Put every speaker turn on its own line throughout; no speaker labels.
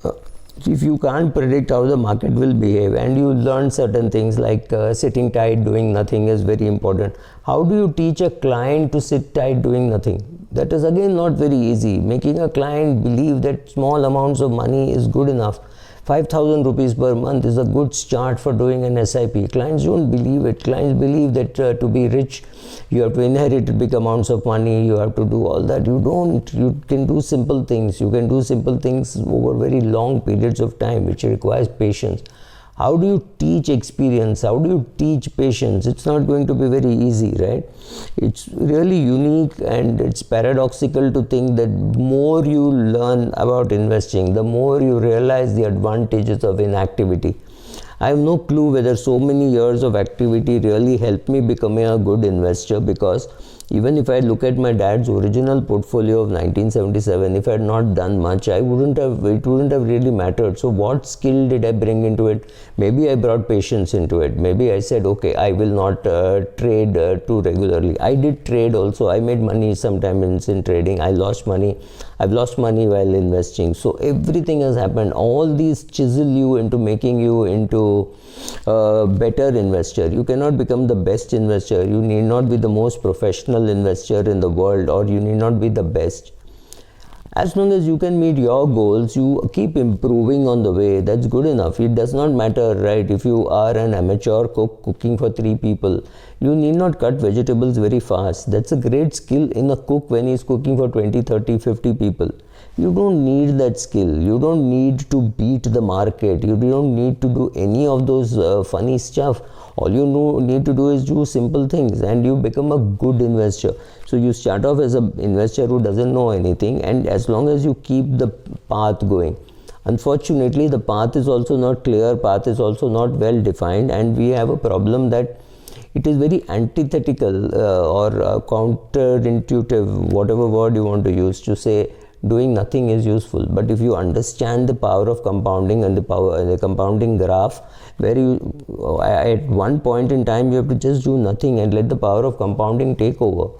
uh, if you can't predict how the market will behave, and you learn certain things like sitting tight, doing nothing is very important. How do you teach a client to sit tight doing nothing? That is again not very easy. Making a client believe that small amounts of money is good enough. 5,000 rupees per month is a good start for doing an SIP. Clients don't believe it. Clients believe that to be rich, you have to inherit big amounts of money, you have to do all that. You don't. You can do simple things. You can do simple things over very long periods of time, which requires patience. How do you teach experience? How do you teach patience? It's not going to be very easy, right? It's really unique, and it's paradoxical to think that more you learn about investing, the more you realize the advantages of inactivity. I have no clue whether so many years of activity really helped me becoming a good investor, because even if I look at my dad's original portfolio of 1977, if I had not done much, it wouldn't have really mattered. So what skill did I bring into it? Maybe I brought patience into it. Maybe I said, okay, I will not trade too regularly. I did trade also. I made money sometimes in trading. I lost money. I've lost money while investing. So everything has happened. All these chisel you into making you into a better investor. You cannot become the best investor. You need not be the most professional investor in the world, or you need not be the best. As long as you can meet your goals, you keep improving on the way. That's good enough. It does not matter, right? If you are an amateur cook cooking for 3 people, you need not cut vegetables very fast. That's a great skill in a cook when he's cooking for 20, 30, 50 people. You don't need that skill. You don't need to beat the market. You don't need to do any of those funny stuff. All you need to do is do simple things, and you become a good investor. So you start off as an investor who doesn't know anything, and as long as you keep the path going. Unfortunately, the path is also not clear, path is also not well defined, and we have a problem that it is very antithetical or counterintuitive, whatever word you want to use, to say doing nothing is useful. But if you understand the power of compounding and the compounding graph, where you at one point in time you have to just do nothing and let the power of compounding take over.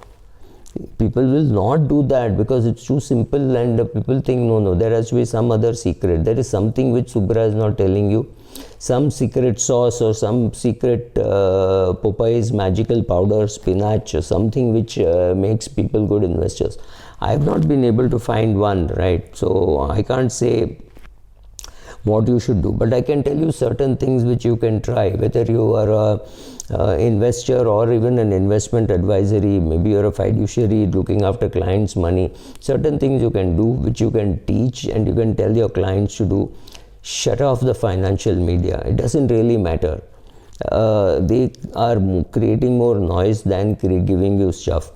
People will not do that because it's too simple, and people think no, there has to be some other secret. There is something which Subra is not telling you, some secret sauce or some secret Popeye's magical powder, spinach, or something which makes people good investors. I have not been able to find one, right? So I can't say what you should do, but I can tell you certain things which you can try, whether you are a investor or even an investment advisory. Maybe you're a fiduciary looking after clients' money. Certain things you can do which you can teach and you can tell your clients to do. Shut off the financial media. It doesn't really matter. They are creating more noise than giving you stuff.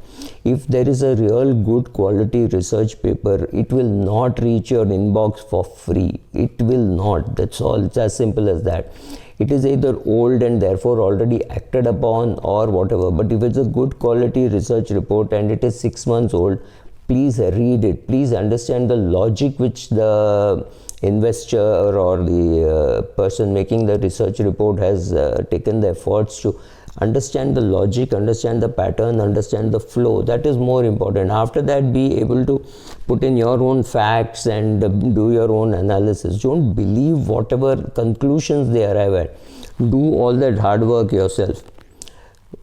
If there is a real good quality research paper, it will not reach your inbox for free. It will not. That's all. It's as simple as that. It is either old and therefore already acted upon or whatever. But if it's a good quality research report and it is 6 months old, please read it. Please understand the logic which the investor or the person making the research report has taken the efforts to understand the logic, understand the pattern, understand the flow. That is more important. After that, be able to put in your own facts and do your own analysis. Don't believe whatever conclusions they arrive at. Do all that hard work yourself.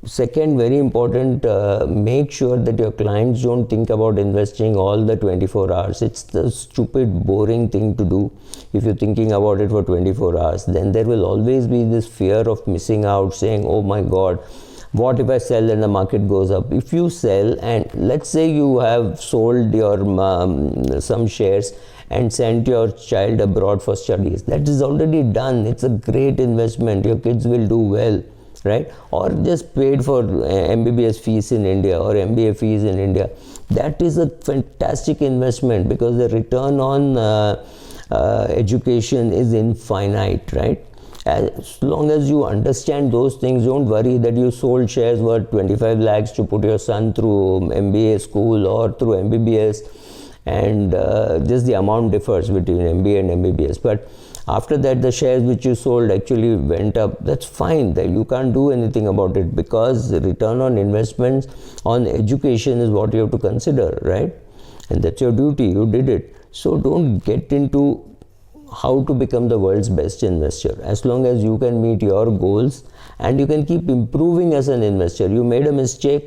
Second, very important, make sure that your clients don't think about investing all the 24 hours. It's the stupid, boring thing to do. If you're thinking about it for 24 hours, then there will always be this fear of missing out, saying, oh my God, what if I sell and the market goes up? If you sell, and let's say you have sold your some shares and sent your child abroad for studies, that is already done. It's a great investment. Your kids will do well. Right? Or just paid for MBBS fees in India or MBA fees in India. That is a fantastic investment because the return on education is infinite, right? As long as you understand those things, don't worry that you sold shares worth 25 lakhs to put your son through MBA school or through MBBS, and just the amount differs between MBA and MBBS. But after that, the shares which you sold actually went up. That's fine. You can't do anything about it because the return on investments on education is what you have to consider, right? And that's your duty. You did it. So don't get into how to become the world's best investor. As long as you can meet your goals and you can keep improving as an investor. You made a mistake,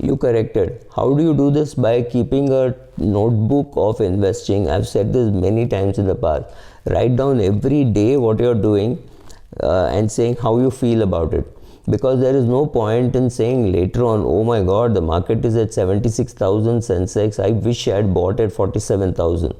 you corrected. How do you do this? By keeping a notebook of investing. I've said this many times in the past. Write down every day what you're doing and saying how you feel about it. Because there is no point in saying later on, oh my god, the market is at 76,000 Sensex, I wish I had bought at 47,000.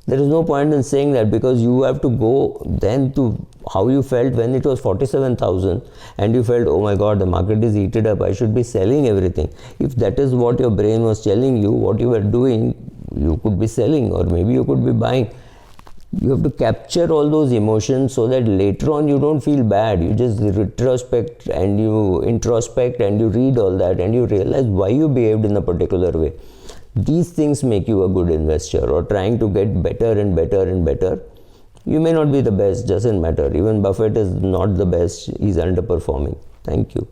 There is no point in saying that, because you have to go then to how you felt when it was 47,000 and you felt, oh my god, the market is heated up, I should be selling everything. If that is what your brain was telling you, what you were doing, you could be selling or maybe you could be buying. You have to capture all those emotions so that later on you don't feel bad. You just retrospect and you introspect and you read all that and you realize why you behaved in a particular way. These things make you a good investor, or trying to get better and better and better. You may not be the best, doesn't matter. Even Buffett is not the best, he's underperforming. Thank you.